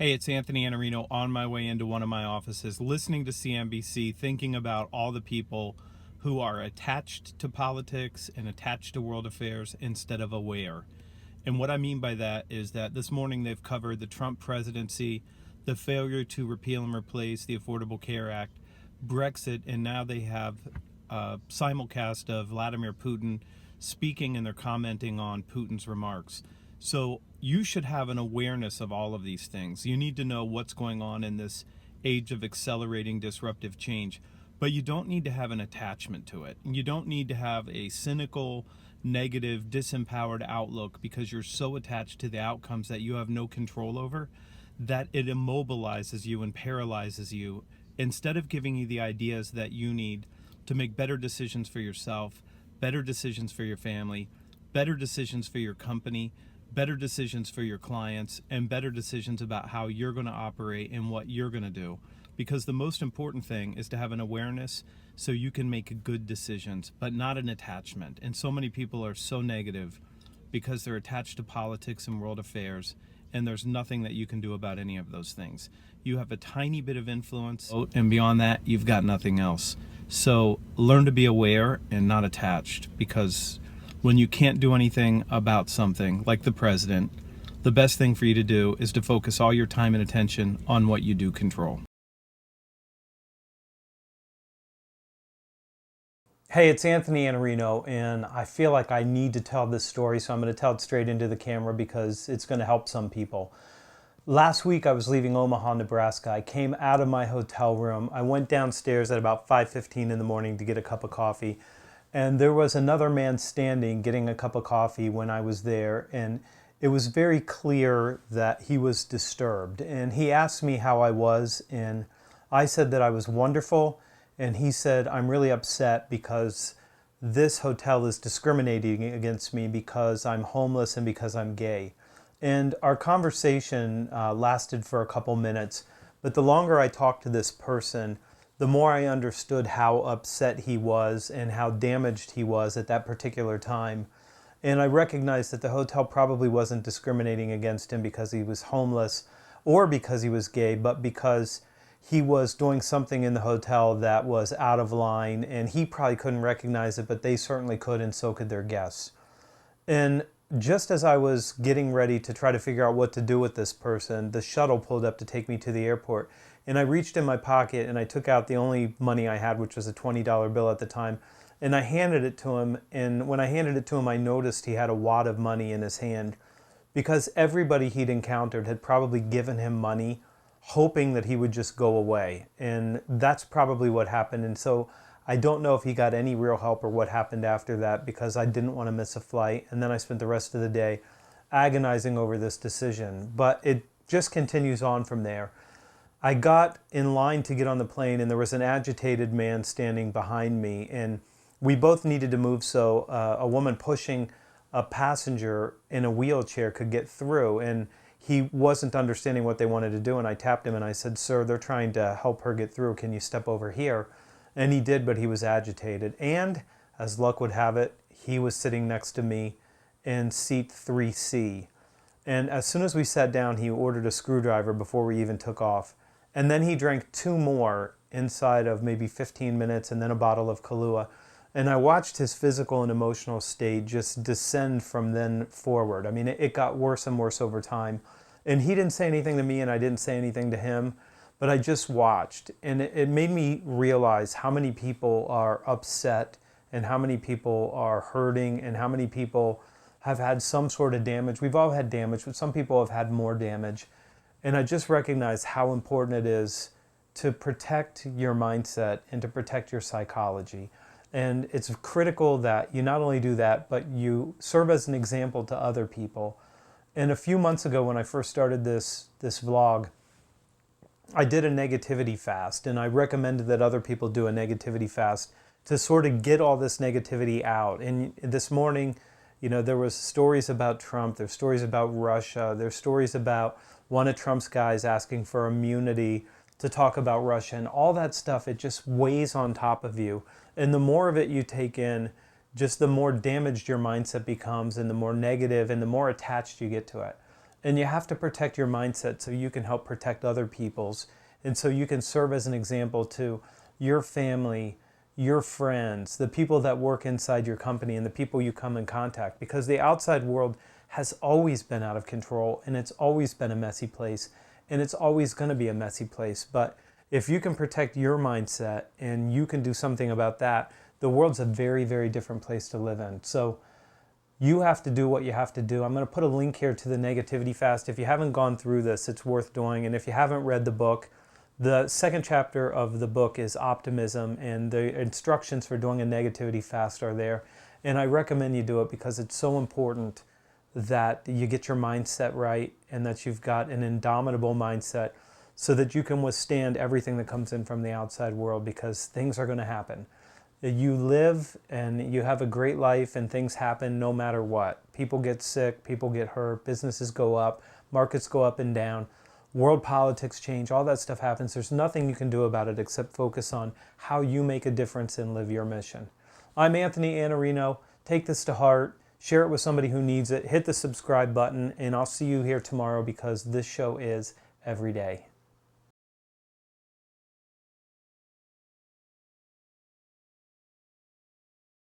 Hey, it's Anthony Iannarino on my way into one of my offices, listening to CNBC, thinking about all the people who are attached to politics and attached to world affairs instead of aware. And what I mean by that is that this morning they've covered the Trump presidency, the failure to repeal and replace the Affordable Care Act, Brexit, and now they have a simulcast of Vladimir Putin speaking, and they're commenting on Putin's remarks. So you should have an awareness of all of these things. You need to know what's going on in this age of accelerating disruptive change, but you don't need to have an attachment to it. You don't need to have a cynical, negative, disempowered outlook because you're so attached to the outcomes that you have no control over that it immobilizes you and paralyzes you instead of giving you the ideas that you need to make better decisions for yourself, better decisions for your family, better decisions for your company, better decisions for your clients, and better decisions about how you're going to operate and what you're going to do. Because the most important thing is to have an awareness so you can make good decisions, but not an attachment. And so many people are so negative because they're attached to politics and world affairs, and there's nothing that you can do about any of those things. You have a tiny bit of influence, and beyond that, you've got nothing else. So learn to be aware and not attached, because when you can't do anything about something, like the president, the best thing for you to do is to focus all your time and attention on what you do control. Hey, it's Anthony Iannarino, and I feel like I need to tell this story, so I'm going to tell it straight into the camera because it's going to help some people. Last week I was leaving Omaha, Nebraska. I came out of my hotel room. I went downstairs at about 5:15 in the morning to get a cup of coffee. And there was another man standing getting a cup of coffee when I was there, and it was very clear that he was disturbed. And he asked me how I was, and I said that I was wonderful, and he said, I'm really upset because this hotel is discriminating against me because I'm homeless and because I'm gay. And our conversation lasted for a couple minutes, but the longer I talked to this person, the more I understood how upset he was and how damaged he was at that particular time. And I recognized that the hotel probably wasn't discriminating against him because he was homeless or because he was gay, but because he was doing something in the hotel that was out of line, and he probably couldn't recognize it, but they certainly could, and so could their guests. And just as I was getting ready to try to figure out what to do with this person, the shuttle pulled up to take me to the airport. And I reached in my pocket and I took out the only money I had, which was a $20 bill at the time, and I handed it to him. And when I handed it to him, I noticed he had a wad of money in his hand, because everybody he'd encountered had probably given him money hoping that he would just go away. And that's probably what happened. And so I don't know if he got any real help or what happened after that, because I didn't want to miss a flight. And then I spent the rest of the day agonizing over this decision. But it just continues on from there. I got in line to get on the plane, and there was an agitated man standing behind me, and we both needed to move so a woman pushing a passenger in a wheelchair could get through, and he wasn't understanding what they wanted to do, and I tapped him and I said, "Sir, they're trying to help her get through. Can you step over here?" And he did, but he was agitated. And as luck would have it, he was sitting next to me in seat 3C. And as soon as we sat down, he ordered a screwdriver before we even took off. And then he drank 2 more inside of maybe 15 minutes, and then a bottle of Kahlua. And I watched his physical and emotional state just descend from then forward. I mean, it got worse and worse over time. And he didn't say anything to me, and I didn't say anything to him, but I just watched. And it made me realize how many people are upset, and how many people are hurting, and how many people have had some sort of damage. We've all had damage, but some people have had more damage. And I just recognize how important it is to protect your mindset and to protect your psychology. And it's critical that you not only do that, but you serve as an example to other people. And a few months ago, when I first started this vlog, I did a negativity fast, and I recommended that other people do a negativity fast to sort of get all this negativity out. And this morning, there was stories about Trump, there's stories about Russia, there's stories about one of Trump's guys asking for immunity to talk about Russia, and all that stuff, it just weighs on top of you. And the more of it you take in, just the more damaged your mindset becomes, and the more negative and the more attached you get to it. And you have to protect your mindset so you can help protect other people's. And so you can serve as an example to your family, your friends, the people that work inside your company, and the people you come in contact. Because the outside world has always been out of control, and it's always been a messy place, and it's always going to be a messy place. But if you can protect your mindset and you can do something about that, the world's a very, very different place to live in. So you have to do what you have to do. I'm going to put a link here to the Negativity Fast. If you haven't gone through this, it's worth doing. And if you haven't read the book, the second chapter of the book is optimism, and the instructions for doing a negativity fast are there. And I recommend you do it because it's so important that you get your mindset right and that you've got an indomitable mindset so that you can withstand everything that comes in from the outside world, because things are going to happen. You live and you have a great life, and things happen no matter what. People get sick, people get hurt, businesses go up, markets go up and down, world politics change, all that stuff happens. There's nothing you can do about it except focus on how you make a difference and live your mission. I'm Anthony Iannarino. Take this to heart, share it with somebody who needs it, hit the subscribe button, and I'll see you here tomorrow because this show is every day.